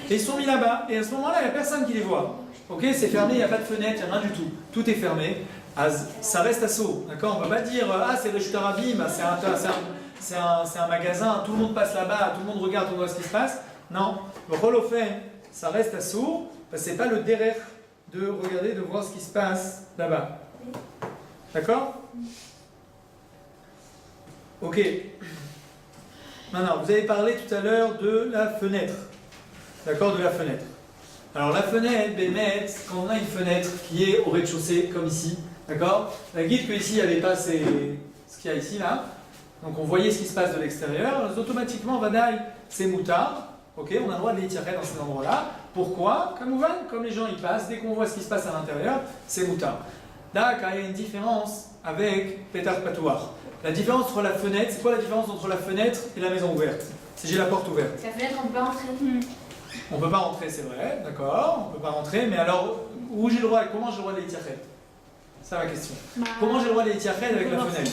Et ils sont mis là-bas, et à ce moment-là, il n'y a personne qui les voit. Ok, c'est fermé, il n'y a pas de fenêtre, il n'y a rien du tout. Tout est fermé. Ça reste à saut. D'accord, on ne peut pas dire ah, c'est Reshut Harabim, c'est un magasin, tout le monde passe là-bas, tout le monde regarde, on voit ce qui se passe. Non, le Holofen, ça reste à saut, parce que ce n'est pas le derrière de regarder, de voir ce qui se passe là-bas. D'accord? Ok. Maintenant, vous avez parlé tout à l'heure de la fenêtre. D'accord, de la fenêtre. Alors la fenêtre, Bémet, quand on a une fenêtre qui est au rez-de-chaussée, comme ici, d'accord, la guide que ici, il n'y avait pas ce qu'il y a ici, là. Donc on voyait ce qui se passe de l'extérieur. Automatiquement, Vadaï, c'est moutard. Ok, on a le droit de les tirer dans ces endroits-là. Pourquoi? Comme les gens y passent, dès qu'on voit ce qui se passe à l'intérieur, c'est moutard. Là, il y a une différence avec Pétard Patouar. La différence entre la fenêtre, c'est quoi la différence entre la fenêtre et la maison ouverte? Si j'ai la porte ouverte. La fenêtre, on ne peut pas rentrer. On ne peut pas rentrer, c'est vrai, d'accord, on ne peut pas rentrer, mais alors, où j'ai le droit, comment j'ai le droit de les tirer? C'est ma question. Comment j'ai le droit de les tirer avec la fenêtre?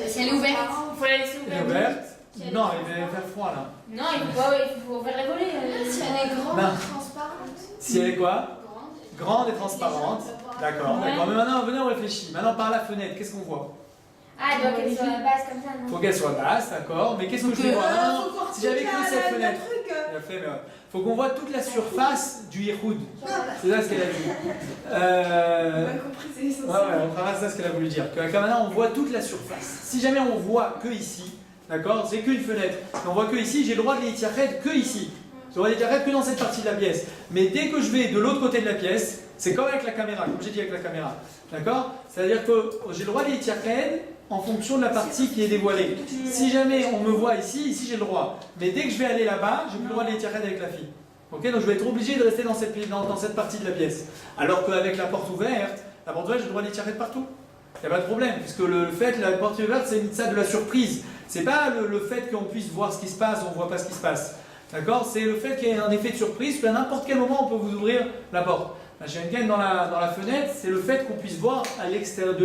Si elle est ouverte, il faut la laisser ouverte. Elle est ouverte? Non, il va faire froid là. Non, il faut faire les volets. Si elle est grande et transparente. Si elle est quoi? Grande et transparente. D'accord, d'accord. Mais maintenant, venez, on réfléchit. Maintenant, par la fenêtre, qu'est-ce qu'on voit? Ah, il doit qu'elle soit basse comme ça, non? Faut qu'elle soit basse, d'accord. Mais qu'est-ce que je vais voir? Si j'avais que cette fenêtre. Faut qu'on voit toute la surface du Yehoud. C'est ça ce qu'elle a dit. On fera ça ce qu'elle a voulu dire. Que maintenant, on voit toute la surface. Si jamais on voit que ici, d'accord, c'est qu'une fenêtre. On voit que ici, j'ai le droit de les tirer que ici. J'ai le droit de les tirer que dans cette partie de la pièce. Mais dès que je vais de l'autre côté de la pièce, c'est comme avec la caméra, comme j'ai dit avec la caméra. D'accord? C'est-à-dire que j'ai le droit de les tirer en fonction de la partie qui est dévoilée. Si jamais on me voit ici, ici j'ai le droit. Mais dès que je vais aller là-bas, j'ai plus le droit de les tirer avec la fille. Ok, donc je vais être obligé de rester dans cette partie de la pièce. Alors qu'avec la porte ouverte, j'ai le droit de les tirer de partout. Il n'y a pas de problème, puisque le fait, la porte ouverte, c'est ça de la surprise. C'est pas le fait qu'on puisse voir ce qui se passe, on ne voit pas ce qui se passe. D'accord? C'est le fait qu'il y ait un effet de surprise, qu'à n'importe quel moment, on peut vous ouvrir la porte. La Schengen dans la fenêtre, c'est le fait qu'on puisse voir de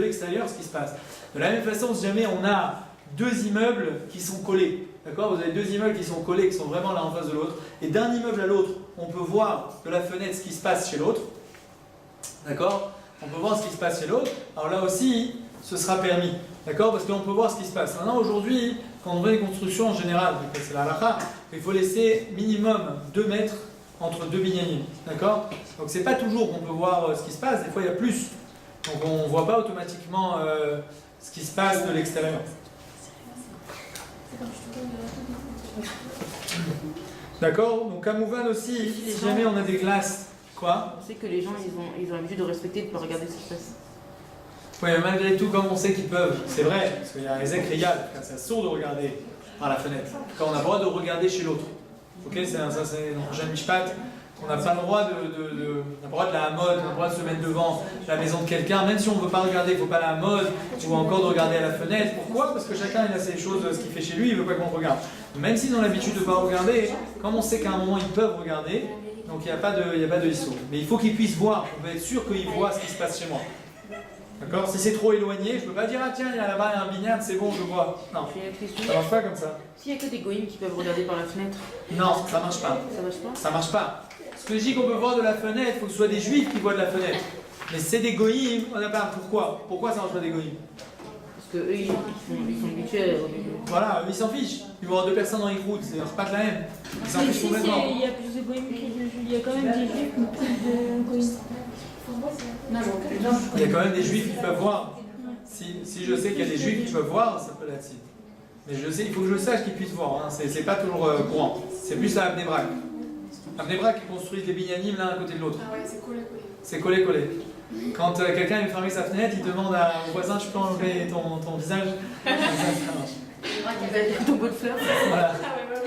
l'extérieur ce qui se passe. De la même façon, si jamais on a deux immeubles qui sont collés, d'accord, vous avez deux immeubles qui sont collés, qui sont vraiment l'un en face de l'autre, et d'un immeuble à l'autre, on peut voir de la fenêtre ce qui se passe chez l'autre, d'accord, on peut voir ce qui se passe chez l'autre, alors là aussi, ce sera permis, d'accord, parce qu'on peut voir ce qui se passe. Maintenant, aujourd'hui, quand on fait des constructions en général, c'est la halakha, il faut laisser minimum 2 mètres entre deux binyanim, d'accord? Donc c'est pas toujours qu'on peut voir ce qui se passe, des fois il y a plus. Donc on ne voit pas automatiquement ce qui se passe de l'extérieur. D'accord? Donc à Mouvan aussi, si jamais on a des glaces, quoi? On sait que les gens ils ont l'habitude de respecter, de ne pas regarder ce qui se passe. Oui, mais malgré tout, comme on sait qu'ils peuvent, c'est vrai, parce qu'il y a un Ezek Riyad, c'est sourd de regarder par la fenêtre, quand on a le droit de regarder chez l'autre. Ok, c'est dans le prochain Mishpat, on n'a pas le droit de la mode, on a le droit de se mettre devant la maison de quelqu'un, même si on ne veut pas regarder, il ne faut pas la mode, ou encore de regarder à la fenêtre. Pourquoi? Parce que chacun il a ses choses, ce qu'il fait chez lui, il ne veut pas qu'on regarde. Même s'ils ont l'habitude de ne pas regarder, comme on sait qu'à un moment ils peuvent regarder, donc il n'y a pas de ISO. Mais il faut qu'ils puissent voir, on veut être sûr qu'ils voient ce qui se passe chez moi. D'accord? Si c'est trop éloigné, je ne peux pas dire ah tiens, il y a là-bas un bignard, c'est bon, je vois. Non, ça ne marche pas comme ça. S'il n'y a que des goïms qui peuvent regarder par la fenêtre. Non, ça ne marche pas. Ça marche pas? Ça marche pas. Ce que je dis qu'on peut voir de la fenêtre, il faut que ce soit des juifs qui voient de la fenêtre. Mais c'est des goïms, on n'a pas. Pourquoi? Pourquoi ça marche pas des goïms? Parce que eux, ils sont habitués. Voilà, ils s'en fichent. Ils vont avoir 2 personnes dans les routes, c'est pas de la haine. Ils s'en fichent complètement. Il y a plus de goïms que de juifs. Il y a quand même des juifs, mais plus de goïms. Il y a quand même des juifs qui peuvent voir. Si je sais qu'il y a des juifs qui peuvent voir, ça peut l'être. Mais je sais, il faut que je sache qu'ils puissent voir. Hein. C'est pas toujours courant. C'est plus à Abnei Brak. Abnei Brak, ils construisent des binyanim l'un à côté de l'autre. Ah ouais, c'est collé. C'est collé. Quand quelqu'un veut fermer sa fenêtre, il demande au voisin, je peux enlever ton visage? Ça marche. Ton pot de fleurs. Voilà.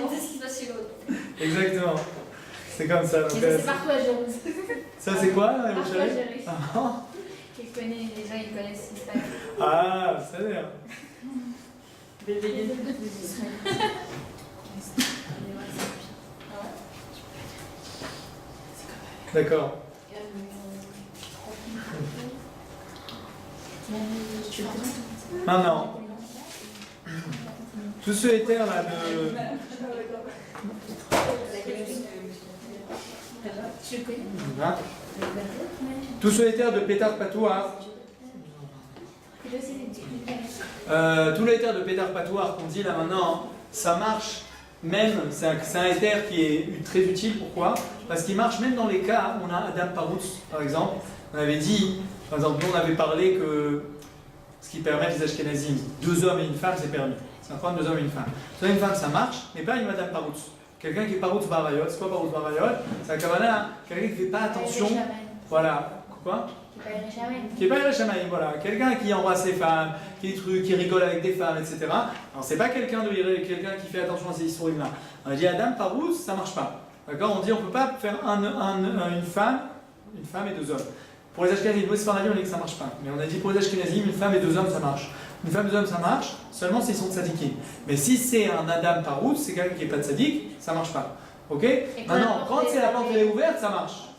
On sait ce qui se passe chez l'autre. Exactement. C'est comme ça. Donc, C'est partout à Jérôme. ça c'est quoi, la Partout à chérie? Jérôme. Les gens ils connaissent ce qui se passe. Ah, ça veut dire. D'accord. Maintenant, tout ce éther là de. Je connais. Voilà. Tout sur les terres de Pétar Patouar. Tous les terres de Pétar Patouar qu'on dit là maintenant, ça marche même, c'est un éther qui est très utile. Pourquoi? Parce qu'il marche même dans les cas où on a Adam Parouts, par exemple. On avait dit, par exemple, nous on avait parlé que ce qui permet les Ashkenazim, 2 hommes et une femme, c'est permis. C'est un problème, 2 hommes et une femme. 2 hommes et une femme, ça marche, mais pas une Madame Parouts. Quelqu'un qui est Parouts Barayot, c'est quoi Parouts Barayot? C'est un Kavana, quelqu'un qui ne fait pas attention. Voilà. Quoi? Qui n'est pas Yereshamaïm, voilà. Quelqu'un qui embrasse les femmes, qui rigole avec des femmes, etc. Alors, c'est pas quelqu'un qui fait attention à ces histoires-là. On a dit Adam Parouts, ça marche pas. D'accord? On dit on peut pas faire une femme et 2 hommes. Pour les Ashkenazim, pour les Sfaradim, on dit que ça marche pas. Mais on a dit pour les Ashkenazim, une femme et 2 hommes, ça marche. Une femme et 2 hommes, ça marche, seulement s'ils sont tzadikim. Mais si c'est un Adam Parouts, c'est quelqu'un qui n'est pas tzadik, ça marche pas. Ok? Maintenant, quand c'est la porte elle est ouverte, ça marche.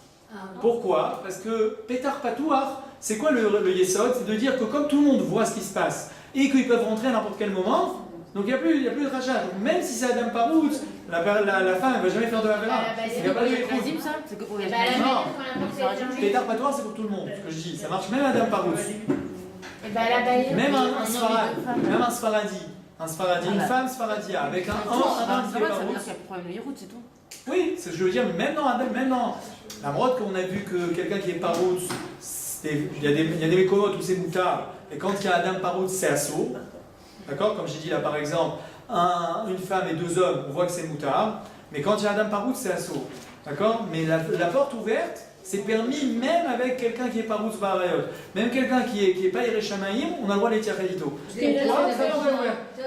Pourquoi? Parce que Pétar Patouar, c'est quoi le Yesod? C'est de dire que comme tout le monde voit ce qui se passe et qu'ils peuvent rentrer à n'importe quel moment, donc il n'y a plus de rachat. Donc même si c'est Adam Parouts, la femme elle ne va jamais faire de la vera. C'est que pour les Ashkenazim, ça? C'est que pour les Ashkenazim. Non, Pétar Patouar c'est pour tout le monde, ce que je dis. Ça marche même Adam Parouts. Même un Sfaradi, une femme Sfaradia avec un homme qui est Parouts. Ça veut problème de Yerout, c'est tout. Oui, c'est ce que je veux dire, mais même dans la mode qu'on a vu que quelqu'un qui est Parouts, il y a des méconotes où c'est moutard, et quand il y a Adam Parouts, c'est assaut. D'accord? Comme j'ai dit là par exemple, une femme et 2 hommes, on voit que c'est moutard, mais quand il y a Adam Parouts, c'est assaut. D'accord? Mais la porte ouverte, c'est permis même avec quelqu'un qui est Parouts Barayot. Même quelqu'un qui est pas Yereshamaïm, on a le droit de les tirer Pourquoi?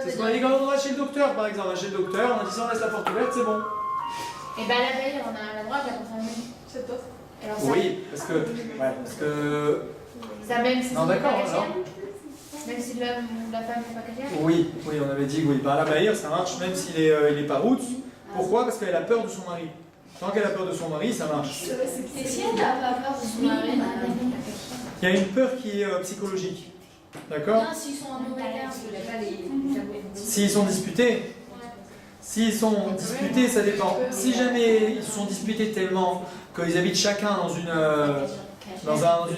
C'est ce qu'on a dit quand on va chez le docteur, par exemple. Chez le docteur, on a dit si on laisse la porte ouverte, c'est bon. Et bien la veille, on a le droit de la confirmer. C'est toi. Oui, parce que. Ça même si non, d'accord, alors. Même si l'homme ou la femme n'est pas cachée. Oui, on avait dit que oui. Par la Bahir, ça marche même s'il est Parouts. Pourquoi? Parce qu'elle a peur de son mari. Tant qu'elle a peur de son mari, ça marche. Et si elle n'a pas peur de son mari? Il y a une peur qui est psychologique. D'accord? Non, s'ils sont en mauvais terme. S'ils sont disputés. S'ils sont disputés, ça dépend. Si jamais ils se sont disputés tellement qu'ils habitent chacun dans une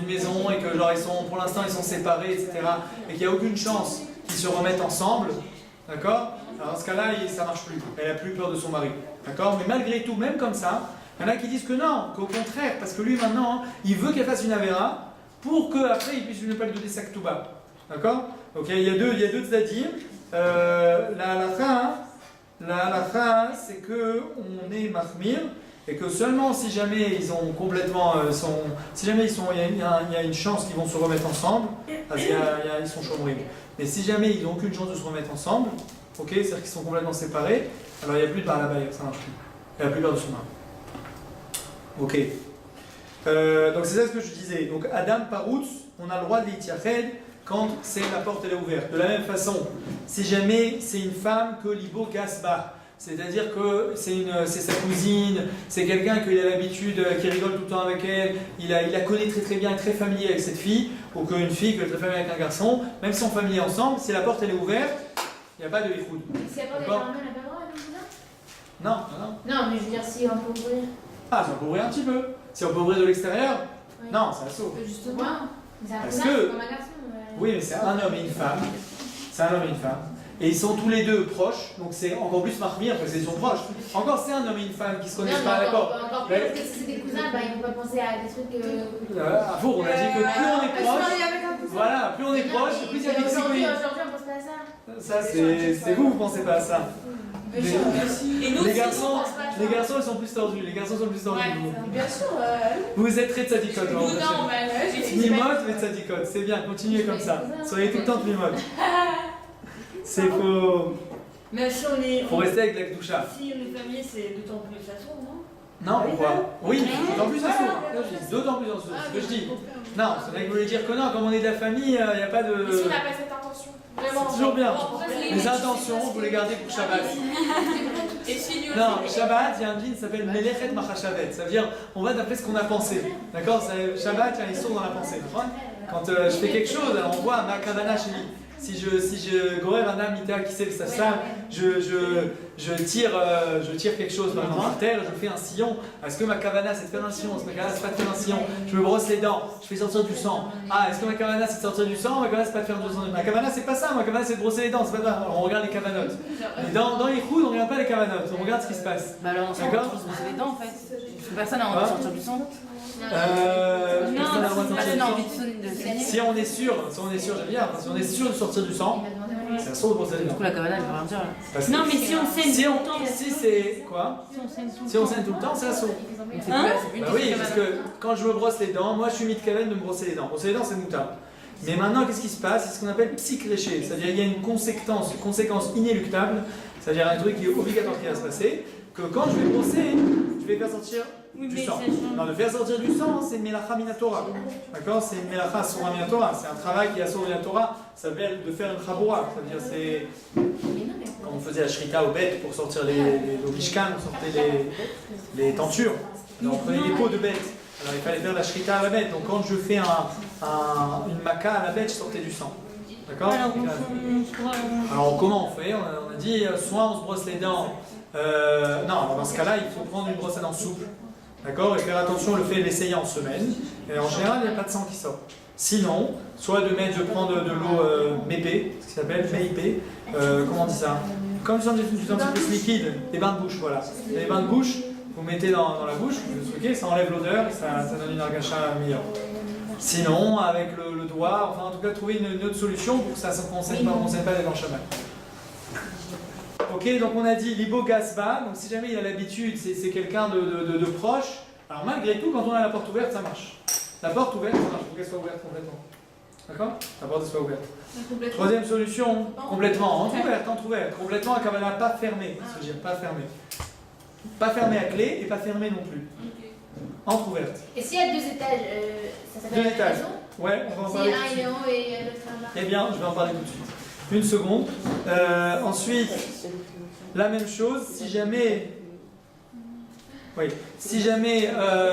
maison et que genre pour l'instant ils sont séparés, etc. et qu'il n'y a aucune chance qu'ils se remettent ensemble, d'accord? Alors dans ce cas-là, ça marche plus. Elle n'a plus peur de son mari, d'accord? Mais malgré tout, même comme ça, il y en a qui disent que non, qu'au contraire, parce que lui maintenant, il veut qu'elle fasse une avéra pour qu'après il puisse ne pas lui donner sa ktouba, d'accord? Donc il y a deux tzadim. La fin, c'est que on est mahmir et que seulement si jamais ils ont complètement si jamais il y a une chance qu'ils vont se remettre ensemble, parce qu'ils sont chômeurs. Mais si jamais ils n'ont aucune chance de se remettre ensemble, ok, c'est-à-dire qu'ils sont complètement séparés, alors il n'y a plus de barlabaïr, ça marche plus. Il n'y a plus peur de son mari. Ok. Donc c'est ça ce que je disais. Donc Adam Parouts, on a le droit de l'itiached quand c'est la porte elle est ouverte. De la même façon, si jamais c'est une femme que l'ibo gasba, c'est-à-dire que c'est sa cousine, c'est quelqu'un qui a l'habitude, qui rigole tout le temps avec elle, il la connaît très très bien, très familier avec cette fille, ou qu'une fille qui est très familière avec un garçon, même si on est familier ensemble, si la porte elle est ouverte, il n'y a pas de yichoud. Si la porte est fermée, elle n'a pas le droit, non. Non, mais je veux dire, si on peut ouvrir. Ah, si on peut ouvrir un petit peu. Si on peut ouvrir de l'extérieur, oui. Non, c'est assaut. Justement, c'est un Parce peu que- comme un garçon. Oui, mais c'est un homme et une femme. C'est un homme et une femme. Et ils sont tous les deux proches, donc c'est encore plus marmire parce qu'ils sont proches. Encore c'est un homme et une femme qui se connaissent Non, pas, mais d'accord. encore plus, parce que si c'est des cousins, bah, ils vont pas penser à des trucs. À vous, on a dit que plus on est proche, avec un cousin. voilà, plus on est proche, plus il y a des Aujourd'hui, psychologies. on pense pas à ça. Ça, c'est vous pensez pas à ça. Les garçons, ils sont plus tordus. Les garçons sont plus tordus. Bien sûr. Vous êtes très tzadikot. j'ai Mimote, mais tzadikot. C'est bien, continuez comme ça. Soyez tout le temps mimote. C'est faux. Mais si on est. Faut rester avec la Kdusha. Si on est familier, c'est d'autant plus façon, non? Non, pourquoi? Oui, d'autant plus à sourd. D'autant plus en sourd, c'est ce que je dis. Non, c'est vrai que vous voulez dire que non, comme on est de la famille, il n'y a pas de. Mais si on n'a pas cette intention. Vraiment. C'est toujours bien. Vraiment. Les intentions, vous les gardez pour Shabbat. Et si nous Non, Shabbat, il y a un din qui s'appelle Melechet Machashavet. Ça veut dire, on va d'après ce qu'on a pensé. D'accord? Shabbat, il y a une source dans la pensée. Quand je fais quelque chose, alors on voit ma kavana chez lui. Si je gorer un âme mita qui sait le sassam, je tire quelque chose par exemple par terre, je fais un sillon. Est-ce que ma kavana c'est de faire un sillon? Est-ce que ma kavana c'est pas de faire un sillon? Je me brosse les dents, je fais sortir du sang. Ah, est-ce que ma kavana c'est de sortir du sang? Ma kavana c'est pas de faire du sang. Ma kavana c'est pas ça, ma kavana c'est de brosser les dents, c'est pas ça. Alors on regarde les kavanotes. Mais dans les coudes, on regarde pas les kavanotes, on regarde ce qui se passe. Bah alors on s'en D'accord. va se brosser les dents en fait. Parce que personne n'a envie de sortir du sang. Personne n'a le droit de sortir Personne du n'a sang. envie de saigner. Si on est sûr, j'aime bien, si on est sûr de sortir du sang, c'est un saut de brosser les Du dents. coup la cabane elle peut rien dire là. Parce que Non, mais si on saigne si tout on, le temps, si c'est quoi? si on saigne tout le Si on temps. saigne tout le temps, c'est un saut. Donc c'est Hein plus une Bah oui, parce que quand je me brosse les dents, moi je suis mitkaven de me brosser les dents. Brosser les dents, c'est moutard. Mais maintenant, qu'est-ce qui se passe? C'est ce qu'on appelle psychréché, c'est-à-dire il y a une conséquence inéluctable, c'est-à-dire un truc qui est obligatoire qui va se passer, que quand je vais brosser, je vais faire sortir Oui, du mais sang. ça change. Non, de faire sortir du sang, c'est melacha minatora. D'accord? C'est melacha sura minatora. C'est un travail qui est sura minatora. Ça s'appelle de faire une chaboura. C'est-à-dire, c'est. Quand on faisait la shrita au bête pour sortir au mishkan, on sortait les tentures. Alors, on prenait des peaux de bête. Alors, il fallait faire la shrita à la bête. Donc, quand je fais une maca à la bête, je sortais du sang. D'accord? Alors, comment on fait? On a dit, soit on se brosse les dents. Non, dans ce cas-là, il faut prendre une brosse à dents souple. D'accord? Et faire attention, l'essayer en semaine. Et en général, il n'y a pas de sang qui sort. Sinon, soit je prends de l'eau mépé, ce qui s'appelle méipé. Comment on dit ça? Comme c'est un petit peu plus liquide, des bains de bouche, voilà. Les bains de bouche, vous mettez dans la bouche, vous truquez, ça enlève l'odeur et ça donne une argacha meilleure. Sinon, avec le doigt, enfin en tout cas, trouver une autre solution pour que ça ne concerne pas les dents chamal. Ok, donc on a dit Libo Gasba, donc si jamais il a l'habitude, c'est quelqu'un de proche. Alors malgré tout, quand on a la porte ouverte, ça marche. La porte ouverte, ça marche, il faut qu'elle soit ouverte complètement. D'accord? La porte soit ouverte. Troisième solution, complètement, entrouverte. Complètement, à Kabbalah, pas fermée. C'est-à-dire pas fermée. Pas fermée à clé et pas fermée non plus. Entrouverte. Et s'il y a 2 étages, ça s'appelle 2 la étages. maison? Ouais, on va en Si parler. un il est en haut et l'autre en bas. Eh bien, je vais en parler tout de suite. Une seconde. Ensuite, la même chose, si jamais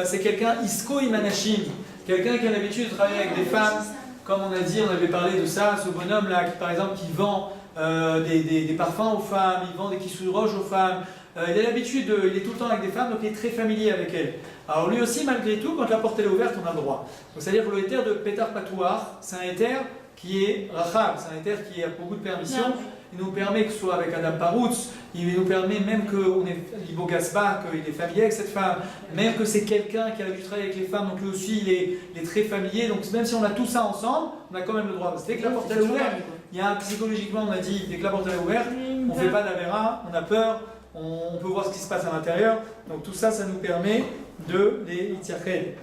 c'est quelqu'un Isko Imanashim, quelqu'un qui a l'habitude de travailler avec des femmes, comme on a dit, on avait parlé de ça, ce bonhomme-là, qui par exemple qui vend des parfums aux femmes, il vend des kissous roches aux femmes, il a l'habitude, il est tout le temps avec des femmes, donc il est très familier avec elles. Alors lui aussi, malgré tout, quand la porte est ouverte, on a le droit. Donc c'est-à-dire que le éther de Pétar Patouar, c'est un éther qui est rachab, c'est un éther qui a beaucoup de permissions. Il nous permet que ce soit avec Adam Paroutz, il nous permet même qu'on est Libo Gasba, qu'il est familier avec cette femme, même que c'est quelqu'un qui a l'habitude de travailler avec les femmes, donc lui aussi il est très familier, donc même si on a tout ça ensemble, on a quand même le droit. Parce que dès que la porte est ouverte, il y a psychologiquement on a dit, dès que la porte est ouverte, on ne fait pas d'avéra, on a peur, on peut voir ce qui se passe à l'intérieur, donc tout ça, ça nous permet de les itiached.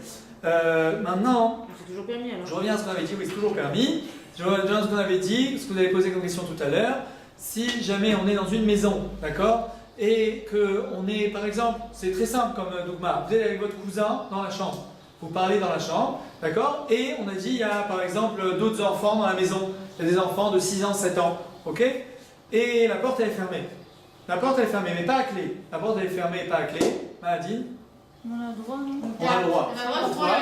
Maintenant, C'est toujours permis alors. je reviens à ce qu'on avait dit, oui c'est toujours permis, je reviens à ce qu'on avait dit, ce que vous avez posé comme question tout à l'heure. Si jamais on est dans une maison, d'accord, et qu'on est, par exemple, c'est très simple comme dogma, vous êtes avec votre cousin dans la chambre, vous parlez dans la chambre, d'accord, et on a dit, il y a par exemple d'autres enfants dans la maison, il y a des enfants de 6 ans, 7 ans, ok, et la porte elle est fermée. La porte elle est fermée, mais pas à clé. La porte elle est fermée, pas à clé. Maladine. On a le droit, non? On a le droit. Pourquoi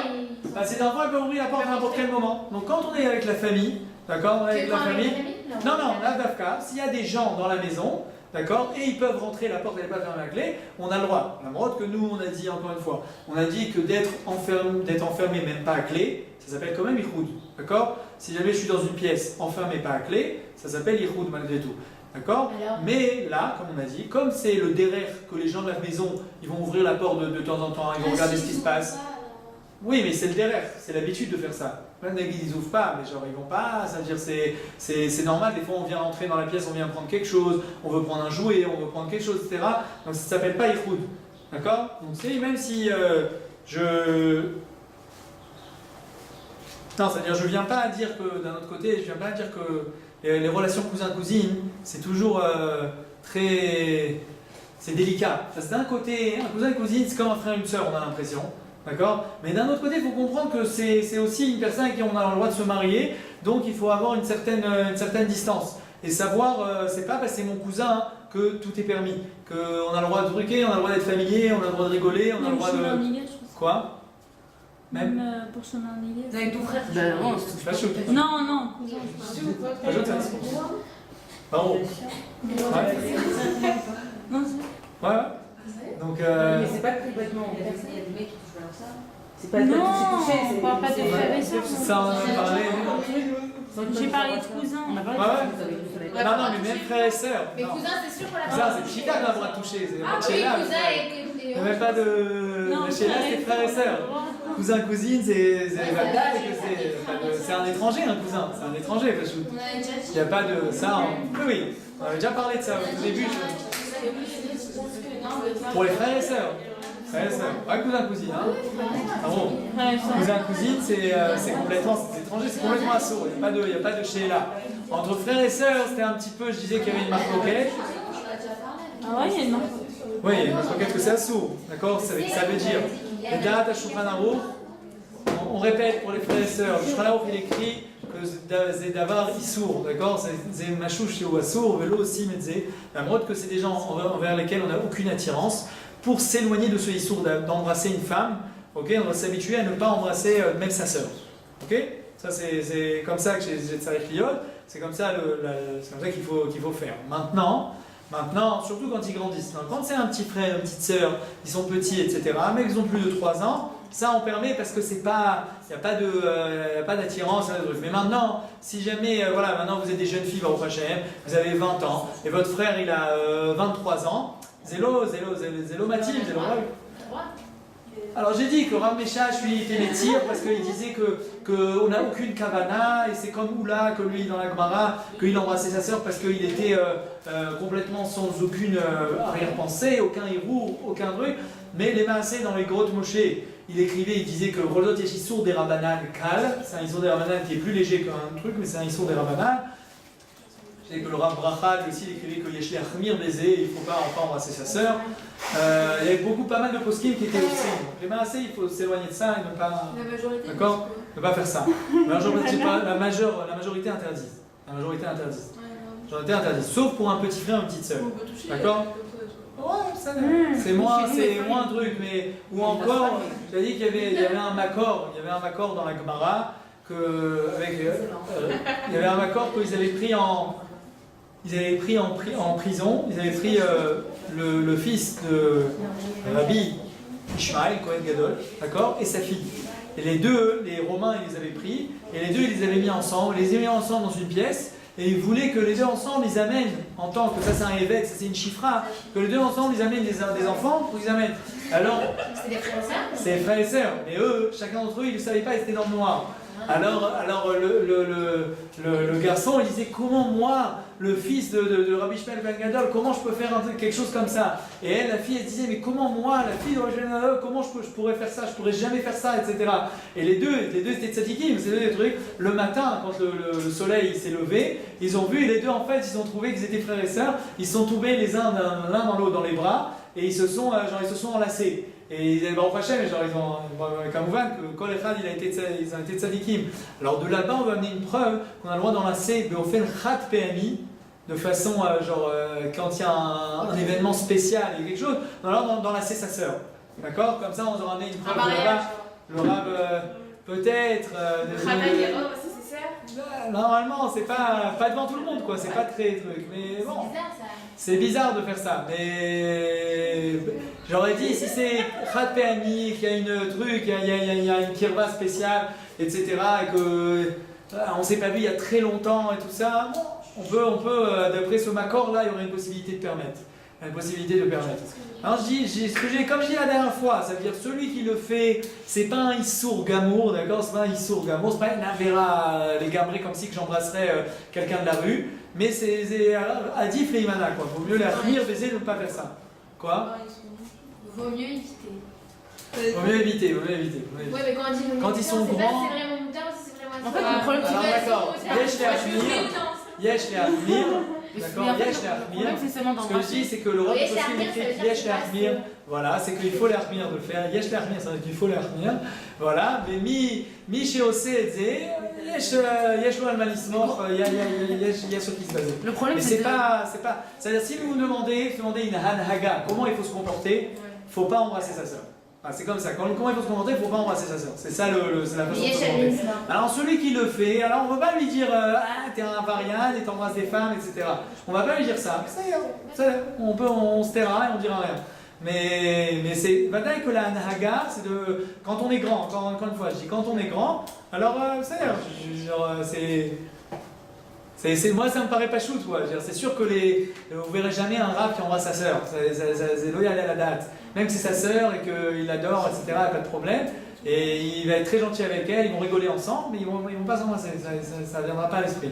Bah, ces enfants ils peuvent ouvrir la porte à n'importe quel moment. Donc quand on est avec la famille, d'accord, on est avec la famille. Non, la DAFCA, s'il y a des gens dans la maison, d'accord, et ils peuvent rentrer, la porte n'est pas fermée à clé, on a le droit. On a le droit que nous, on a dit encore une fois, on a dit que d'être enfermé, même pas à clé, ça s'appelle quand même Ihoud, d'accord. Si jamais je suis dans une pièce enfermée pas à clé, ça s'appelle Ihoud malgré tout, d'accord. Mais là, comme on a dit, comme c'est le derrière que les gens de la maison, ils vont ouvrir la porte de temps en temps, ils vont regarder ce qui se passe. Oui, mais c'est le derrière, c'est l'habitude de faire ça. Plein d'églises, ils ouvrent pas, mais genre ils vont pas, ça veut dire c'est normal, des fois on vient rentrer dans la pièce, on vient prendre quelque chose, on veut prendre un jouet, on veut prendre quelque chose, etc. Donc ça s'appelle pas Ihoud, d'accord. Donc c'est même si Non, c'est-à-dire je viens pas à dire que, d'un autre côté, je viens pas à dire que les relations cousin-cousine, c'est toujours très... c'est délicat. Parce que d'un côté, un cousin et cousine, c'est comme un frère et une sœur, on a l'impression. D'accord? Mais d'un autre côté, il faut comprendre que c'est aussi une personne avec qui on a le droit de se marier, donc il faut avoir une certaine distance. Et savoir, c'est pas parce que c'est mon cousin hein, que tout est permis. Qu'on a le droit de truquer, on a le droit d'être familier, on a le droit de rigoler, on a le droit de... Quoi? Même pour son année. Avec ton frère? Ben non, C'est pas chaud. Non, non. Pas chaud, ça. Bravo. Ouais. Ouais. Donc, Mais c'est pas complètement. Il y a des mecs qui touchent pas ça. C'est pas Non, touché, on parle pas de frères et sœurs. ça, on en a parlé. J'ai parlé de cousins. On a parlé Ouais. Non, non, mais même frères et sœurs. Mais Non. cousin, c'est sûr qu'on l'a Cousin, c'est Chita qu'on a le droit de toucher. C'est Ah pas oui, Sheila. cousin Il n'y a même pas de. Non, Chez là, c'est frères et sœurs. Cousin, cousine, c'est un étranger, un cousin. C'est un étranger, parce que On avait déjà il dit. n'y a pas de. Ça, oui. On avait déjà parlé de ça au début. Pour les frères et sœurs. Frères et sœurs. Pas cousin, cousine. Hein. Ah bon. Cousin, cousine, c'est complètement. C'est étranger, c'est complètement assourd. Il n'y a pas de chez là. Entre frères et sœurs, c'était un petit peu. Je disais qu'il y avait une marque coquette. Ah ouais, il y a une marque. Oui, il y a une marque coquette que c'est assourd. D'accord. Ça veut dire. Le Darat HaShulchan Aruch, on répète pour les frères et sœurs. Le Shulchan Aruch, il écrit que c'est d'avar issour, d'accord. C'est machouch ou assour, vélo aussi metzé. La mode que c'est des gens envers lesquels on n'a aucune attirance. Pour s'éloigner de ce issour d'embrasser une femme, ok, on doit s'habituer à ne pas embrasser même sa sœur. Ok. Ça c'est comme ça que j'ai Tzarich Liot. C'est comme ça qu'il faut faire. Maintenant, surtout quand ils grandissent, quand c'est un petit frère, une petite sœur, ils sont petits, etc., mais ils ont plus de 3 ans, ça on permet parce que c'est pas, il n'y a pas d'attirance, mais maintenant, si jamais, voilà, maintenant vous êtes des jeunes filles, Baruch Hashem, vous avez 20 ans, et votre frère il a 23 ans, zélo matim, zélo rôle. Alors j'ai dit que Rav Meshash lui était métir parce qu'il disait qu'on n'a aucune kavana et c'est comme Oula que lui dans la Gemara qu'il embrassait sa sœur parce qu'il était complètement sans aucune arrière-pensée, aucun hérou, aucun truc. Mais les Maasé dans les grottes Moshe, il écrivait, il disait que Rolot Yeshissour des Rabbanan Kal, c'est un Issour des Rabbanan qui est plus léger qu'un truc, mais c'est un Issour des Rabbanan. Je sais que le Rav Bracha lui aussi il écrivait que Yesh Leachmir baiser, il ne faut pas embrasser sa sœur. Il y avait pas mal de poskim qui étaient aussi. Donc les Maasé, il faut s'éloigner de ça et ne pas. La majorité. D'accord. Ne pas faire ça. La majorité interdite. La majorité interdite. La majorité interdite. Sauf pour un petit frère ou une petite sœur. D'accord. Ouais, ça c'est moins un truc, mais ou encore, j'ai dit qu'il y avait un makor, dans la Gemara il y avait un makor qu'ils avaient pris en prison, ils avaient pris le fils de Rabbi Ishmael, Kohen Gadol, d'accord, et sa fille. Et les deux, les Romains, ils les avaient pris, et les deux, ils les avaient mis ensemble, ils les avaient mis ensemble dans une pièce, et ils voulaient que les deux ensemble, ils amènent, en tant que ça c'est un évêque, ça c'est une chifra, que les deux ensemble, ils amènent des enfants, ou ils amènent. Alors, C'est des frères et sœurs. c'est frères et sœurs, mais eux, chacun d'entre eux, ils ne savaient pas, ils étaient dans le noir. Alors le garçon, il disait comment moi, le fils de Rabbi Shmuel Ben Gadol, comment je peux faire quelque chose comme ça? Et elle, la fille, elle disait mais comment moi, la fille de Rabbi Shmuel Ben Gadol, comment je pourrais faire ça? Je pourrais jamais faire ça, etc. Et les deux étaient tzadikim, c'est des trucs. Le matin, quand le soleil s'est levé, ils ont vu et les deux en fait, ils ont trouvé qu'ils étaient frères et sœurs. Ils se sont tombés les uns l'un dans l'autre dans les bras et ils se sont enlacés. Et ils avaient Baruch Hashem, genre ils ont Kamouvan que Kol Echad ils ont été tzadikim. Alors de là-bas on va amener une preuve qu'on a le droit d'enlacer Beofen Chat PMI de façon quand il y a un événement spécial, il y a quelque chose, on a le droit d'enlacer sa sœur. D'accord? Comme ça on aura amené une preuve de là-bas. Le Rav peut-être. Normalement c'est pas devant tout le monde quoi, c'est pas très truc. Mais bon. C'est bizarre de faire ça, mais j'aurais dit si c'est Khat PMI, qu'il y a une truc, il y a une kirva spéciale, etc. et que on s'est pas vu il y a très longtemps et tout ça, on peut d'après ce macor là, il y aurait une possibilité de permettre. Alors comme je dis la dernière fois, ça veut dire celui qui le fait, c'est pas un issour gamour, d'accord? C'est pas un issour gamour, c'est pas une avera les gambrés comme si que j'embrasserais quelqu'un de la rue. Mais c'est Adif les Imana, quoi. Vaut mieux les rire, baiser, ne pas faire ça. Quoi? Vaut mieux éviter. Vaut mieux éviter. Ouais, mais quand ils sont grands. C'est vraiment moutarde ou c'est vraiment. En fait, le problème, alors d'accord, Yesh les Achmir. D'accord, Yesh les Achmir. Ce que je dis, c'est que le rôle possible écrit Yesh les Achmir. Voilà, c'est qu'il faut les Achmir de le faire. Yesh les Achmir, ça veut dire qu'il faut les Achmir. Voilà, mais mi chez Ose et Zé. Yesh lo al lismoch, il y a ce qui se base. Le problème, mais c'est pas. C'est-à-dire, si vous me demandez une hanhaga, comment il faut se comporter, il ne faut pas embrasser sa sœur. Ah, c'est comme ça. Comment il faut se comporter, il ne faut pas embrasser sa sœur. C'est ça c'est la façon de se comporter. Alors celui qui le fait, alors on ne va pas lui dire ah t'es un varian et t'embrasses des femmes, etc. On ne va pas lui dire ça. Ça y est, on se taira et on dira rien. Mais c'est maintenant que la nahaga, c'est de quand on est grand. Encore une fois, je dis quand on est grand. Alors ça y est, moi ça me paraît pas chou, quoi. C'est sûr que vous verrez jamais un rab qui embrasse sa sœur. C'est loyal à la date. Même si c'est sa sœur et qu'il l'adore, etc., pas de problème. Et il va être très gentil avec elle, ils vont rigoler ensemble, mais ils vont pas s'embrasser, ça ne viendra pas à l'esprit.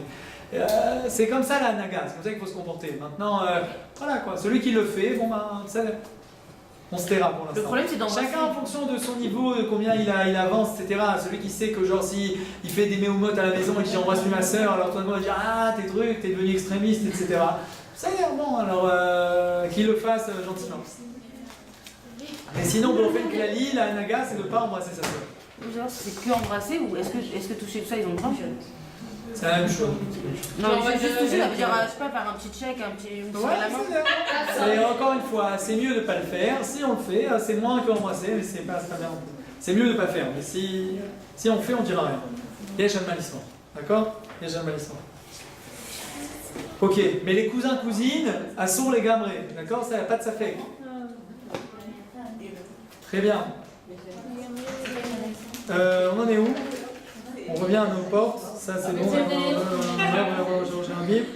C'est comme ça la naga, c'est comme ça qu'il faut se comporter. Maintenant, voilà quoi, celui qui le fait, bon ben, on se taira pour l'instant. Le problème c'est d'embrasser. Chacun en fonction de son niveau, de combien il avance, etc. Celui qui sait que genre si il fait des méoumotes à la maison et qu'il j'embrasse plus ma soeur, alors toi de moi va dire ah t'es truc, t'es devenu extrémiste, etc. Ça y est, bon alors qu'il le fasse gentiment. Mais sinon, pour faire que la naga, c'est de ne pas embrasser sa soeur. Genre, c'est que embrasser ou est-ce que toucher tout ça, ils ont le droit? C'est la même chose. Non, juste toucher, ça veut dire, je sais pas, faire un petit check, un petit ouais, à la main. C'est encore une fois, c'est mieux de ne pas le faire. Si on le fait, c'est moins qu'embrasser, mais c'est pas bien. C'est mieux de ne pas faire. Mais si on fait, on dira rien. Il y a un malissement. D'accord? Il y a un malissement. Ok, mais les cousins, cousines, assour les gamrés. D'accord? Ça n'a pas de safek. Très bien. On en est où? On revient à nos portes. Ça c'est bon. J'ai un bip.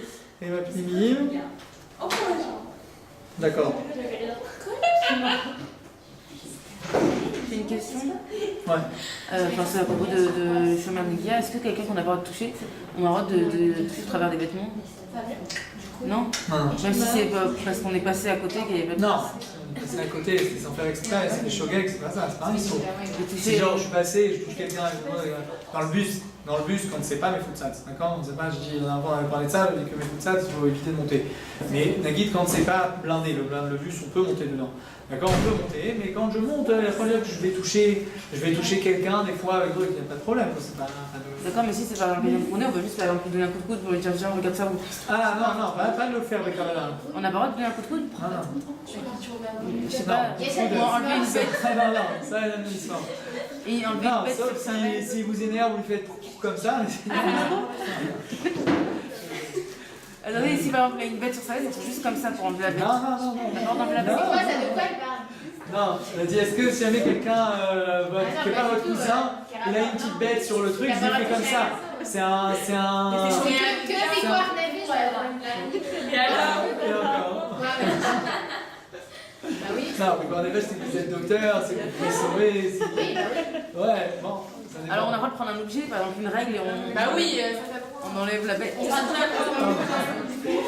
Et ma petite bip. D'accord. J'ai une question. Ouais. Enfin, c'est à propos de chemin de Guia. Est-ce que quelqu'un qu'on n'a pas le droit de toucher, on a le droit de toucher au travers des vêtements? Non. Même si c'est parce qu'on est passé à côté qu'il n'y avait pas de... Non. C'est à côté, c'est sans faire exprès, c'est des shogeks, c'est pas ça, c'est pas un ISO. Si genre je suis passé, je touche quelqu'un dans le bus, quand c'est pas mes footsats, d'accord? On sait pas, je dis, on avait parlé de ça, je dis que mes footsats, il faut éviter de monter. Mais Nagid, quand c'est pas blindé, le bus, on peut monter dedans. D'accord, on peut monter, mais quand je monte, la première que je vais toucher quelqu'un, des fois avec d'autres, il n'y a pas de problème. D'accord, mais si c'est par exemple quelqu'un qu'on est, on peut juste par exemple lui donner un coup de coude pour lui dire tiens, regarde ça. Ah non, pas de le faire avec caméra. On n'a pas le droit de donner un coup de coude? Non. Je sais pas, enlever une bête. Non, ça est l'administration. Et enlever une bête sauf sur sa si vous énerve, vous le faites comme ça. Attendez, si par exemple il y a une bête sur sa tête, c'est juste comme ça pour enlever la bête. Non. D'abord d'enlever la bête. C'est quoi ça? De quoi elle parle? Non, elle a dit est-ce que si jamais quelqu'un, qui n'est pas votre cousin, il a une petite bête sur le truc, il fait comme ça. C'est un. Que des quoi Navi, je vais avoir une blague. Et alors Bah oui. Non, mais quand on est bête, c'est que vous êtes docteur, c'est que vous pouvez sauver. Ouais, bon. Alors on a le droit de prendre un objet, par exemple une règle et on. Bah oui, on enlève la bête. Ouais. Oui,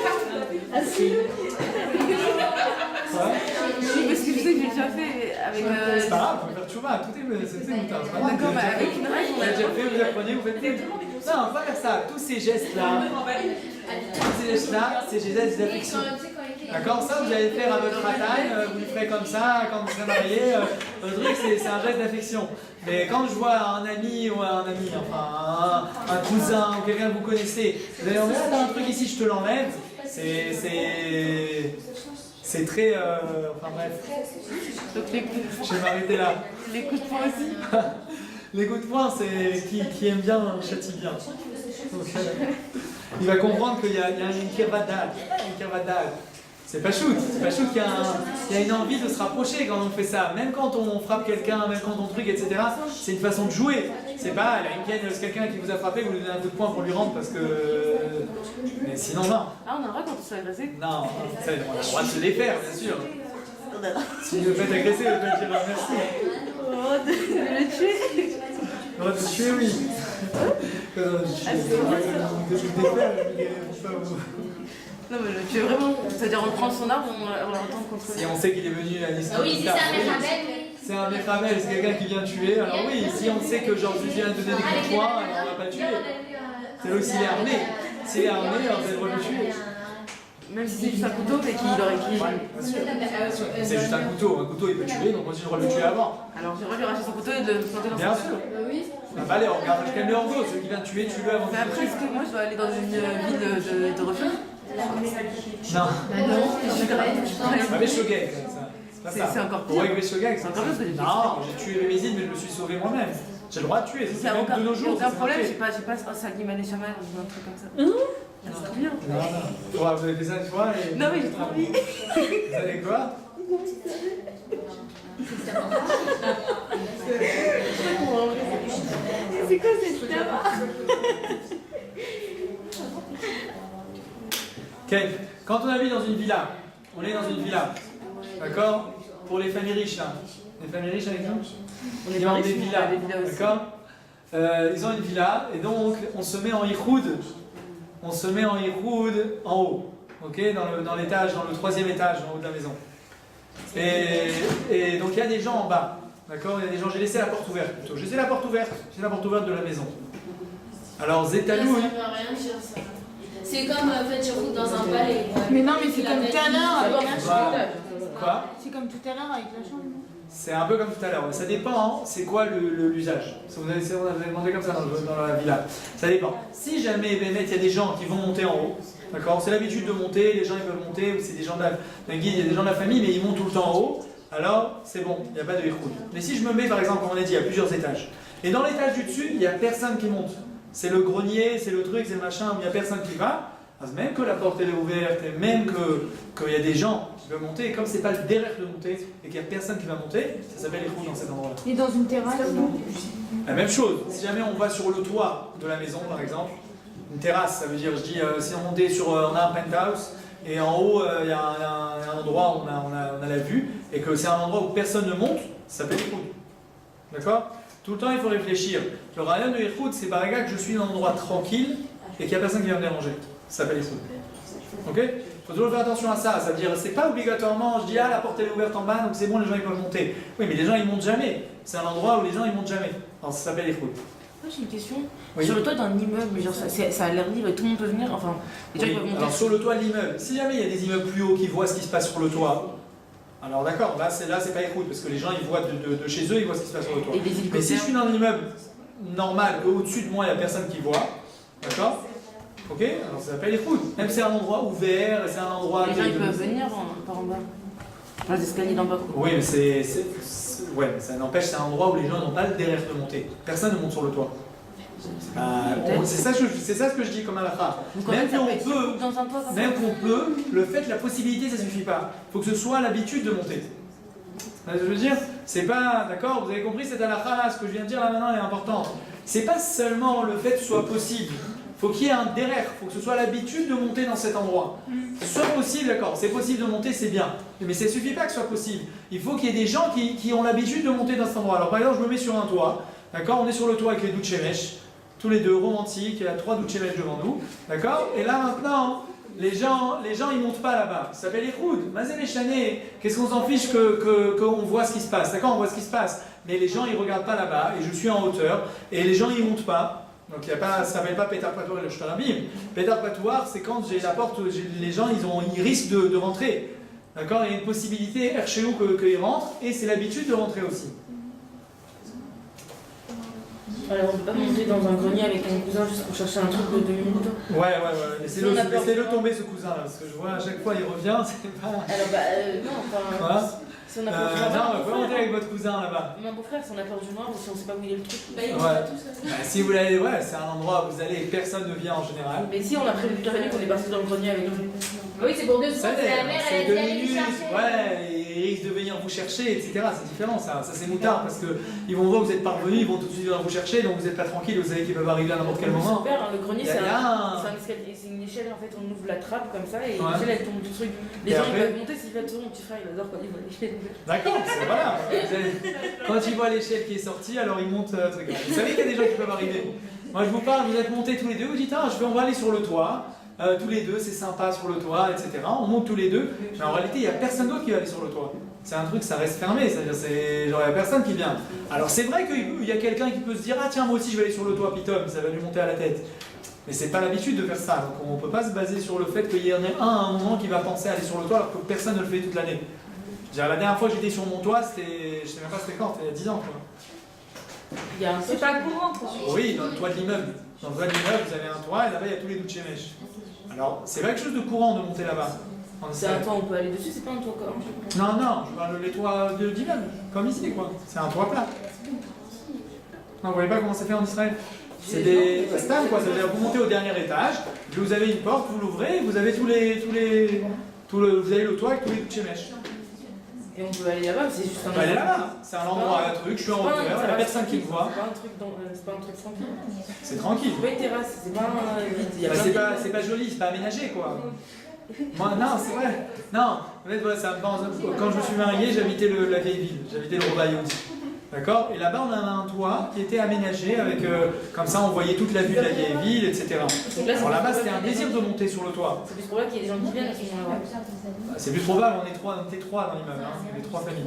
parce que je sais que j'ai déjà fait avec. C'est pas grave, vous pouvez faire tchouva, tout est moutarde. D'accord, mais avec une règle, Vous l'avez déjà fait, vous apprenez, vous faites. Non, on va pas faire ça. Tous ces gestes-là, c'est des gestes d'affection. D'accord, ça vous allez le faire à votre rataille, vous le ferez comme ça quand vous serez marié. Le truc, c'est un geste d'affection. Mais quand je vois un ami ou enfin un cousin ou quelqu'un que vous connaissez, vous allez dire t'as un truc ici, je te l'enlève. C'est très. Enfin bref. Donc les coups. Je vais m'arrêter là. Les coups de poing aussi. Les coups de poing, c'est qui aime bien, châtie bien. Donc, il va comprendre qu'il y a une kirvadad. C'est pas shoot qu'il y a une envie de se rapprocher quand on fait ça. Même quand on frappe quelqu'un, même quand on truc, etc. C'est une façon de jouer. C'est pas c'est quelqu'un qui vous a frappé, vous lui donnez un coup de poing pour lui rendre parce que. Mais sinon, non. Ah, on a le droit quand on se fait agresser? Non, ça, on a le droit de se défaire, bien sûr. Si vous faites agresser, vous pouvez dire merci. Oh, de le tuer. Le droit de le tuer, oui. Non mais le tuer vraiment, c'est-à-dire on prend son arme, on l'entend contre lui. Si on sait qu'il est venu à l'histoire. Oui, si c'est un Mechamel, oui. C'est un Mechamel, c'est quelqu'un qui vient tuer. Alors oui, si on sait que genre Jésus vient donner des coups de poing, alors on va pas le tuer. C'est là où s'il est armé. S'il est armé, alors vous allez le droit de le tuer. Même si c'est juste un couteau, mais qu'il aurait qui. Ouais, bien sûr. C'est juste un couteau il peut tuer, donc on a le droit de le tuer avant. Alors j'ai le droit de lui arracher son couteau et de le planter dans Bien son. sûr. Oui. Bah allez, on regarde calme-le en gros, celui qui vient tuer, tue-le avant de Mais après, est-ce que moi je dois aller dans une ville de refuge? Non. Bah non, Pas des shogeg comme ça. C'est encore pire. Pour régler ce gars, C'est encore pire parce que j'ai non, j'ai tué mes mésides, mais je me suis sauvé moi-même. J'ai le droit de tuer, C'est c'est même encore de nos jours. aucun c'est problème, fait. je sais pas, ça qui m'a les chamans ou un truc comme ça. C'est trop bien. Non, non. Ouais, vous avez fait ça une fois et... Non, mais j'ai trop envie. Vous savez quoi? C'est quoi cette table? Ok, quand on habite dans une villa, on est dans une villa, d'accord? Pour les familles riches, là. Les familles riches avec nous? On est Ils pas ont riches, des mais on villas, a des villas aussi. d'accord? Ils ont une villa, et donc on se met en ihoud. On se met en ihoud en haut, ok? Dans l'étage, dans le 3e étage, en haut de la maison. Et donc il y a des gens en bas, d'accord? Il y a des gens, j'ai laissé la porte ouverte plutôt. J'ai laissé la porte ouverte, c'est la porte ouverte de la maison. Alors Zétalou, Ça veut rien dire ça. C'est comme en fait, je roule dans un palais. Mais non, mais c'est comme tout à l'heure avec la chambre. quoi? C'est comme tout à l'heure avec la chambre. C'est un peu comme tout à l'heure. Ça dépend, hein, c'est quoi l'usage. On avez demandé comme ça dans la villa. Ça dépend. Si jamais il y a des gens qui vont monter en haut, d'accord, c'est l'habitude de monter, les gens ils peuvent monter, ou c'est des gens d'un guide, il y a des gens de la famille, mais ils montent tout le temps en haut, alors c'est bon, il n'y a pas de hiroud. Mais si je me mets par exemple, comme on a dit, il y a plusieurs étages, et dans l'étage du dessus, il n'y a personne qui monte. C'est le grenier, c'est le truc, c'est le machin, où il n'y a personne qui va. Même que la porte elle est ouverte, et même qu'il y a des gens qui veulent monter, et comme c'est pas le derrière de monter, et qu'il n'y a personne qui va monter, ça s'appelle les dans cet endroit-là. Et dans une terrasse, non? La même chose, si jamais on va sur le toit de la maison par exemple, une terrasse, ça veut dire, je dis, si on montait sur, on a un penthouse, et en haut il y a un endroit où on a la vue, et que c'est un endroit où personne ne monte, ça s'appelle les D'accord? Tout le temps il faut réfléchir. Le rayon de Yichud, c'est par exemple que je suis dans un endroit tranquille, et qu'il n'y a personne qui va me déranger. Ça s'appelle les Ok? Il faut toujours faire attention à ça. Ça veut dire, c'est pas obligatoirement, je dis, ah, la porte elle est ouverte en bas, donc c'est bon, les gens ils peuvent monter. Oui, mais les gens ils montent jamais. C'est un endroit où les gens ils montent jamais. Alors ça s'appelle les Yichud. Moi j'ai une question. Oui. Sur le toit d'un immeuble, genre ça a l'air libre et tout le monde peut venir, enfin, les gens Oui, ils peuvent monter. alors sur le toit de l'immeuble, si jamais il y a des immeubles plus hauts qui voient ce qui se passe sur le toit, alors d'accord, là c'est pas écoute, parce que les gens ils voient de chez eux, ils voient ce qui se passe sur le toit. Et des Mais si hélicoptères. je suis dans un immeuble normal, qu'au-dessus de moi il n'y a personne qui voit, d'accord? Ok? Alors ça s'appelle écoute. Même si c'est un endroit ouvert, c'est un endroit. Les gens ils peuvent venir par en bas. Par les escaliers d'en bas. Quoi. Oui, mais ouais, mais ça n'empêche, c'est un endroit où les gens n'ont pas le derrière de monter. Personne ne monte sur le toit. C'est ça ce que je dis comme à la fin. Même qu'on peut, dans un toit, même qu'on peut, le fait, la possibilité, ça suffit pas. Il faut que ce soit l'habitude de monter. Je veux dire, c'est pas, d'accord, vous avez compris cette halakha là, ce que je viens de dire là maintenant est important. C'est pas seulement le fait que ce soit possible. Il faut qu'il y ait un derrière, il faut que ce soit l'habitude de monter dans cet endroit. Que ce soit possible, d'accord, c'est possible de monter, c'est bien. Mais ça ne suffit pas que ce soit possible. Il faut qu'il y ait des gens qui ont l'habitude de monter dans cet endroit. Alors par exemple, je me mets sur un toit, d'accord, on est sur le toit avec les douchemesh, tous les deux romantiques, il y a 3 douchemesh devant nous, d'accord. Et là maintenant, les gens ils montent pas là-bas. Ça s'appelle les roudes. Mazé les chanés, qu'est-ce qu'on s'en fiche qu'on voit ce qui se passe, d'accord, on voit ce qui se passe. Mais les gens ils regardent pas là-bas, et je suis en hauteur, et les gens ils montent pas. Donc il y a pas, ça s'appelle pas pétard patouar et le shtarabim. Pétard patouar, c'est quand j'ai la porte, les gens ils risquent de rentrer. D'accord. Il y a une possibilité chez nous qu'ils rentrent et c'est l'habitude de rentrer aussi. Alors on peut pas monter dans un grenier avec un cousin juste pour chercher un truc de 2 minutes. Ouais. Laissez-le tomber ce cousin là, parce que je vois à chaque fois il revient, c'est pas. Alors non, enfin. Voilà. Si on a peur du noir. Non, on peut monter avec votre cousin là-bas. Mon beau-frère, si on a peur du noir ou si on sait pas où il est le truc. Bah, il Ouais. tout ça. Si vous l'allez, ouais, c'est un endroit où vous allez et personne ne vient en général. Mais si on a prévu qu'on est parti dans le grenier avec nous. Oui, c'est pour 2 Ça secondes. y est, La mère, c'est elle 2 a dit allez lui minutes, chercher. ouais, et ils risquent de venir vous chercher, etc. C'est différent, ça c'est moutard parce qu'ils vont voir que vous êtes parvenus, ils vont tout de suite venir vous chercher, donc vous n'êtes pas tranquille, vous savez qu'ils peuvent arriver à n'importe quel moment. Super, hein, le grenier Il y a c'est un- escalier, c'est une échelle en fait, on ouvre la trappe comme ça et Ouais. l'échelle elle tombe du truc. Et Les gens ils après peuvent monter s'ils veulent tout, mon petit frère il adore quand il voit l'échelle. D'accord, voilà. Quand ils voient l'échelle qui est sortie, alors ils montent. Vous savez qu'il y a des gens qui peuvent arriver. Moi je vous parle, vous êtes montés tous les deux, vous dites ah, on va aller sur le toit. Tous les deux, c'est sympa sur le toit, etc. On monte tous les deux, mais en réalité, il n'y a personne d'autre qui va aller sur le toit. C'est un truc, ça reste fermé, c'est-à-dire, il n'y a personne qui vient. Alors, c'est vrai qu'il y a quelqu'un qui peut se dire ah, tiens, moi aussi, je vais aller sur le toit, pitom, ça va lui monter à la tête. Mais c'est pas l'habitude de faire ça, donc on ne peut pas se baser sur le fait qu'il y en ait un à un moment qui va penser à aller sur le toit alors que personne ne le fait toute l'année. La dernière fois que j'étais sur mon toit, c'était, je sais même pas c'était quand, c'était il y a 10 ans, quoi. Il y a un C'est pas courant quoi. Oui, dans le toit de l'immeuble. Dans le toit de l'immeuble, vous avez un toit et là-bas, il y a tous les douches méches. Alors, c'est pas quelque chose de courant de monter là-bas. En C'est un Israël. toit, on peut aller dessus, c'est pas un toit comme. Non, non, je parle des toits d'immeubles, comme ici, quoi. C'est un toit plat. Non, vous voyez pas comment c'est fait en Israël? C'est des stades, quoi. C'est-à-dire, vous montez au dernier étage, vous avez une porte, vous l'ouvrez, vous avez vous avez le toit avec tous les tchémèches. Et on peut aller là-bas, c'est juste un. Bah, elle est là-bas. C'est un endroit, un truc, je suis en hauteur, il n'y a personne qui me voit. C'est pas un truc tranquille. C'est tranquille. C'est pas une terrasse, c'est pas un vide. Il y a Bah, plein de- c'est pas joli, c'est pas aménagé, quoi. Moi, non, c'est vrai. Non, en fait, voilà, quand je me suis marié, j'habitais la vieille ville, j'habitais le Robaillon. D'accord? Et là-bas, on avait un toit qui était aménagé avec, comme ça, on voyait toute la vue de la vieille ville, etc. Alors là-bas, c'était un plaisir de monter sur le toit. C'est plus probable qu'il y ait des gens qui viennent à ce moment-là. C'est plus probable, on était trois dans l'immeuble, hein. Il y avait 3 familles.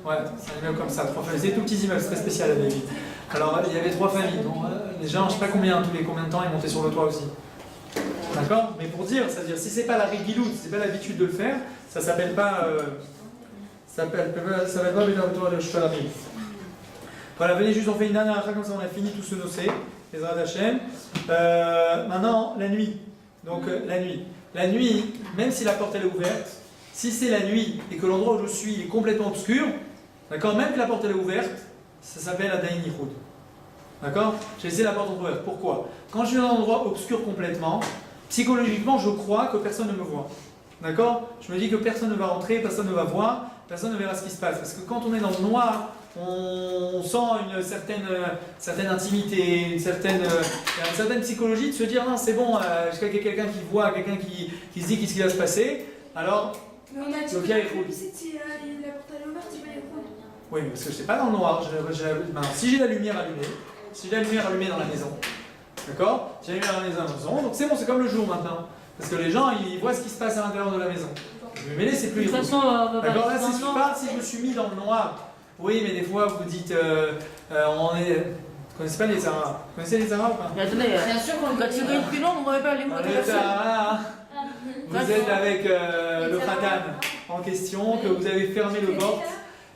Ouais, c'est un immeuble comme ça, 3 familles. C'est des tout petits immeubles, c'est très spécial la vieille ville. Alors, il y avait 3 familles. Donc, les gens, je sais pas combien de temps, ils montaient sur le toit aussi. D'accord? Mais pour dire, c'est-à-dire, si c'est pas la réguiloute, si c'est pas l'habitude de le faire, ça s'appelle pas. Ça s'appelle pas Bédard de Shtalamim. Voilà, venez juste, on fait une dernière affaire comme ça, on a fini tout ce dossier, les Hachem. Maintenant, la nuit. Donc, la nuit. La nuit, même si la porte elle est ouverte, si c'est la nuit et que l'endroit où je suis est complètement obscur, d'accord, même que la porte elle est ouverte, ça s'appelle Adain Yichud. D'accord? J'ai laissé la porte ouverte. Pourquoi? Quand je suis dans un endroit obscur complètement, psychologiquement, je crois que personne ne me voit. D'accord? Je me dis que personne ne va rentrer, personne ne va voir, personne ne verra ce qui se passe. Parce que quand on est dans le noir, on sent une certaine intimité, une certaine psychologie de se dire non, c'est bon, jusqu'à qu'il y ait quelqu'un qui voit, quelqu'un qui se dit qu'est-ce qui va se passer. Alors, Mais on a dit donc, que la porte est ouverte, tu vas les prendre. oui, parce que je ne sais pas dans le noir. Maintenant, si j'ai la lumière allumée dans la maison, d'accord? J'ai la lumière allumée dans la maison, donc c'est bon, c'est comme le jour maintenant. Parce que les gens, ils voient ce qui se passe à l'intérieur de la maison. Je vais mêler, c'est plus De toute façon, d'accord, là, c'est pas si je me suis mis dans le noir. Oui, mais des fois, vous dites, on est. Vous connaissez pas les Sahara? Vous connaissez les Sahara ou pas? Mais attendez, Bien sûr qu'on quand tu veux une plus longue, on ne pas aller où Les Sahara, vous êtes avec le Khatan en question, que vous avez fermé le porte.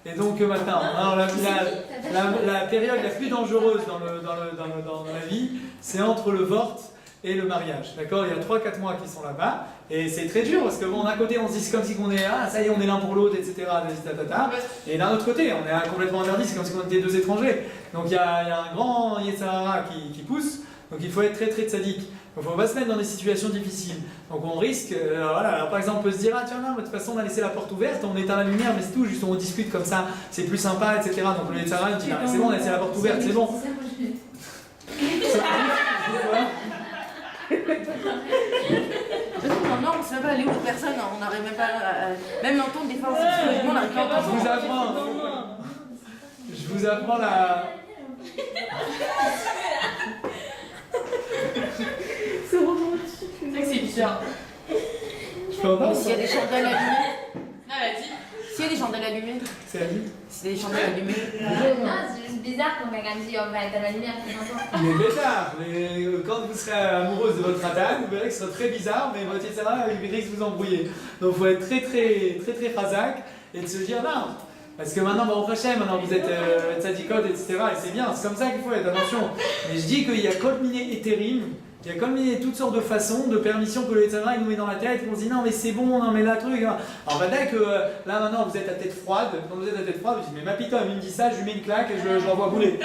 Et donc maintenant, alors, la période la plus dangereuse dans la vie, c'est entre le Vort et le mariage. D'accord? Il y a 3-4 mois qui sont là-bas. Et c'est très dur parce que bon, d'un côté on se dit c'est comme si on est ça y est, on est l'un pour l'autre, etc. Et d'un autre côté, on est complètement interdit, c'est comme si on était 2 étrangers. Donc il y a un grand Yetzirah qui pousse, donc il faut être très très tzaddik. Donc il ne faut pas se mettre dans des situations difficiles. Donc on risque, voilà, alors par exemple on peut se dire, ah tiens non, de toute façon on a laissé la porte ouverte, on éteint la lumière, mais c'est tout, juste on discute comme ça, c'est plus sympa, etc. Donc le Yetzirah dit, c'est bon, on a laissé la porte ouverte, c'est bon. Non, on ne sait même pas aller où personne, on n'arrive même pas à. Même l'entendre, des fois, psychologiquement, on n'arrive pas à entendre. Je vous apprends la. C'est romantique. C'est vrai que c'est bizarre. Je peux entendre? S'il y a des chandelles allumées. Non, elle a dit. S'il y a des chandelles allumées. C'est la vie. S'il y a des chandelles allumées. Non, c'est juste bizarre quand quelqu'un dit on va éteindre la lumière, c'est sympa. Mais bêtard, quand vous serez amoureuse de votre Khatan, vous verrez que ce sera très bizarre, mais votre Yetzirah, il risque de vous embrouiller. Donc il faut être très chazak et de se dire non. Parce que maintenant, Baruch Hashem, maintenant vous êtes tzadikot, etc. Et c'est bien, c'est comme ça qu'il faut être, attention. Mais je dis qu'il y a kol miné étérim, il y a comme toutes sortes de façons, de permissions que le Yetzirah il nous met dans la tête, on se dit non mais c'est bon, non mais là truc. Hein. Alors bah, dès que là maintenant vous êtes à tête froide, quand vous êtes à tête froide, vous dites mais ma pitote, il me dit ça, je lui mets une claque et je l'envoie bouler.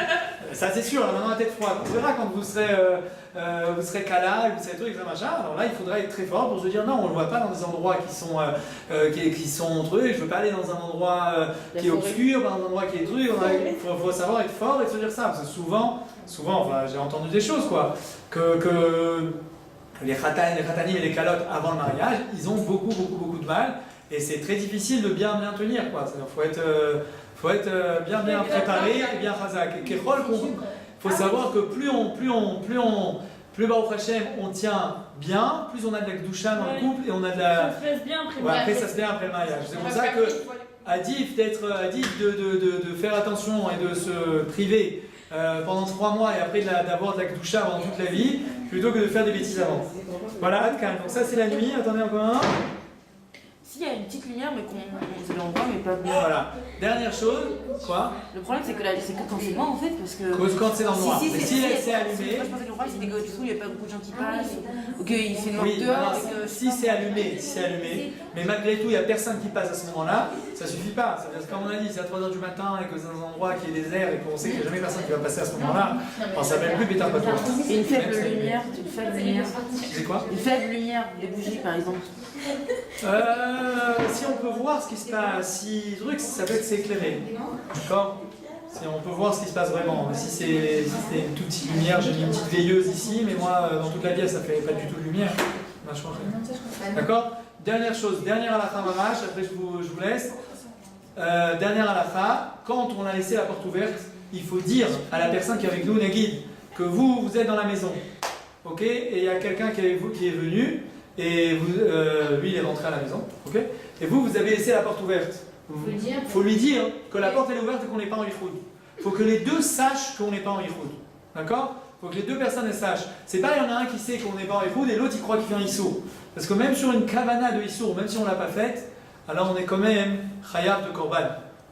Ça c'est sûr, là maintenant à tête froide. On verra quand vous serez cala, vous serez truc, machin. Alors là il faudra être très fort pour se dire non, on le voit pas dans des endroits qui sont trucs, je veux pas aller dans un endroit qui est obscur, dans un endroit qui est truc. Il faut savoir être fort et se dire ça, parce que souvent, enfin, j'ai entendu des choses quoi. Que les khatanim et les calottes avant le mariage, ils ont beaucoup de mal et c'est très difficile de bien tenir quoi. C'est-à-dire faut être bien préparé et bien chazak. Il faut savoir que plus Baruch Hashem on tient bien, plus on a de la gdusha dans le couple et on a de la. Ça se passe bien après le Ouais, après mariage. ça se fait après le mariage. C'est pour ça que Adif de faire attention et de se priver pendant 3 mois et après d'avoir de la gdusha pendant toute la vie, plutôt que de faire des bêtises avant. Voilà, Adkan. Donc ça c'est la nuit. Attendez encore un. s'il y a une petite lumière, mais qu'on en voit, mais pas bien. Voilà. Dernière chose, quoi? Le problème, c'est que quand c'est noir, en fait, parce que. Quand c'est dans le noir. Si, Mais si c'est allumé. Moi, je pensais que le problème, c'était que du coup, il n'y a pas beaucoup de gens qui passent, ou qu'il fait noir Oui, dehors. non, si c'est allumé, mais malgré tout, il n'y a personne qui passe à ce moment-là, ça suffit pas. Ça veut dire, comme on a dit, c'est à 3h du matin et que c'est dans un endroit qui est désert et qu'on sait qu'il n'y a jamais personne qui va passer à ce moment-là, ça s'appelle plus Bétar Patois. Et une faible lumière, C'est quoi? Une faible lumière, des bougies par exemple. Si on peut voir ce qui se passe, si truc, ça peut être c'est éclairé. D'accord? Si on peut voir ce qui se passe vraiment. Si c'est une toute petite lumière, j'ai mis une petite veilleuse ici, mais moi, dans toute la pièce, ça fait pas du tout de lumière. On a changé. D'accord? Dernière chose, dernière halakha mamash, après je vous laisse. Dernière halakha, quand on a laissé la porte ouverte, il faut dire à la personne qui est avec nous, Nagid, que vous êtes dans la maison. Ok? Et il y a quelqu'un qui est venu, et lui il est rentré à la maison. Ok? Et vous avez laissé la porte ouverte. Il faut lui dire que la porte elle est ouverte et qu'on n'est pas en yichoud. Il faut que les deux sachent qu'on n'est pas en yichoud. D'accord? Il faut que les deux personnes elles sachent. C'est pas il y en a un qui sait qu'on n'est pas en yichoud et l'autre il croit qu'il fait un issour. Parce que même sur une kavana de issour, même si on ne l'a pas faite, alors on est quand même chayab de korban.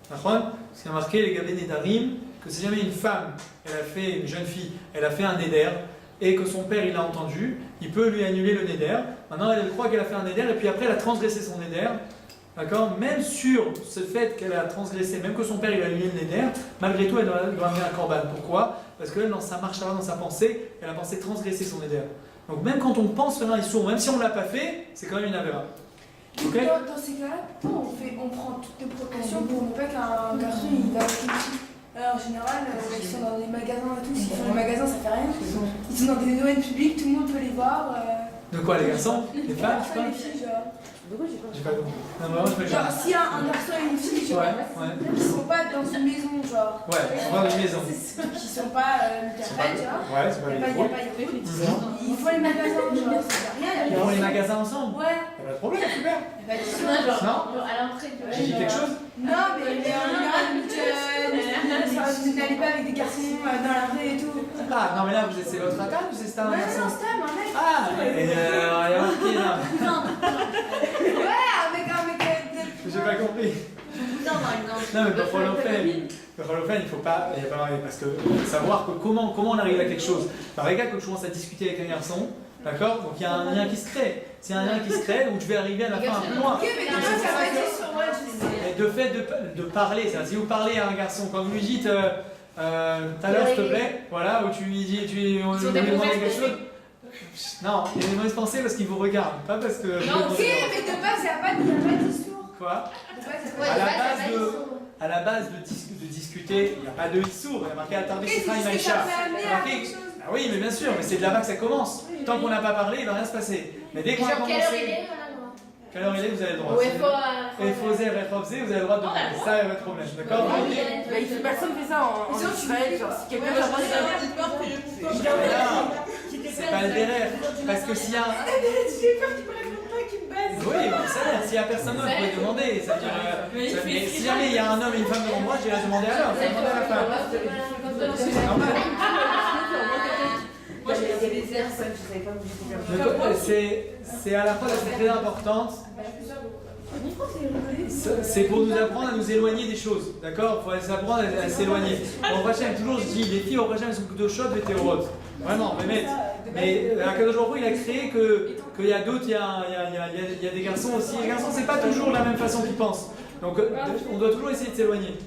D'accord? Parce qu'il y a marqué les gabé nedarim que si jamais une femme, une jeune fille, elle a fait un neder et que son père il a entendu, il peut lui annuler le neder. Maintenant elle croit qu'elle a fait un neder et puis après elle a transgressé son neder. D'accord? Même sur ce fait qu'elle a transgressé, même que son père il a annulé le neder, malgré tout elle doit amener un korban. Pourquoi? Parce que dans sa marche avant, dans sa pensée, elle a pensé transgresser son neder. Donc même quand on pense faire un issour, même si on ne l'a pas fait, c'est quand même une avéra. Okay? Dans ces cas-là, on prend toutes les précautions pour ne pas qu'un garçon il va au petit. Alors, en général, ils sont dans des magasins et tout. S'ils font les magasins, ça fait rien. Ils sont dans des domaines publics, tout le monde peut les voir. De quoi, les garçons? Les femmes, tu les filles, genre. J'ai pas compris. Non, vraiment, je Genre, s'il y a un garçon et une fille, genre, qui sont pas dans une maison, genre. Ouais, ils sont dans une maison. Qui sont pas interprètes, genre. Ouais, c'est pas les Il faut les magasins, genre, ça fait rien. Ils font les magasins ensemble? Ouais. Y'a pas de problème, super. Non, à l'entrée. J'ai dit quelque chose? Non, mais n'allez pas avec des garçons dans la rue et tout. Ah, non, mais là, c'est votre attaque ou c'est un Ouais, garçon? non, c'est un mec. Ah, il y a marqué là. Ouais, avec J'ai pas compris. Non, mais pour Holofen, il faut pas. Parce que savoir que comment on arrive à quelque chose. Par exemple, quand je commence à discuter avec un garçon, d'accord? Donc il y a un lien qui se crée. C'est un lien qui se crée, donc je vais arriver à la fin un peu loin. Ok, mais Donc, déjà, c'est ça pour va ça que- être sur moi, je sais. Et de fait de parler, c'est-à-dire si vous parlez à un garçon, quand vous lui dites tout à l'heure s'il te plaît, voilà, ou tu lui dis, on lui demande quelque chose. Non, il y a des mauvaises pensées parce qu'il vous regarde, pas parce que. Non, ok, mais de base, il n'y a pas d'histoire. Quoi? De base, il n'y a pas À la base de discuter, il n'y a pas de issour, il y a marqué Attardé Ok, Sifra c'est ce que Imaïcha. ça peut amener à quelque chose. Ah oui, mais bien sûr, mais c'est de là-bas que ça commence. Tant qu'on n'a pas parlé, il ne va rien se passer. Mais dès qu'on a Genre, quelle heure il commencé. est, voilà, Quelle heure il est, vous avez le droit. Ouais, Et Fozer et Khobzé, vous avez le droit de demander. Ça, il n'y a pas de problème, d'accord? Personne fait ça en Israël, genre si quelqu'un va C'est pas le derrière. Parce que s'il y a. J'ai peur qu'il me réponde pas, qu'il me baise. Oui, mais ça, s'il y a personne d'autre, vous pouvez demander. Mais si jamais il y a un homme et une femme devant moi, j'irai demander à l'homme. Je vais demander à la femme. C'est normal. Moi, j'ai des personnes, je savais pas où j'étais. C'est à la fois très importante. C'est pour nous apprendre à nous éloigner des choses, d'accord? Il faut s'apprendre à s'éloigner. Au prochain, toujours je dis, les filles au prochain elles sont plutôt chaudes, les théorotes. Vraiment, mais Akadosh Baruch Hu, il a créé qu'il y a d'autres, il y a des garçons aussi. Les garçons, c'est pas toujours de la même façon qu'ils pensent. Donc on doit toujours essayer de s'éloigner.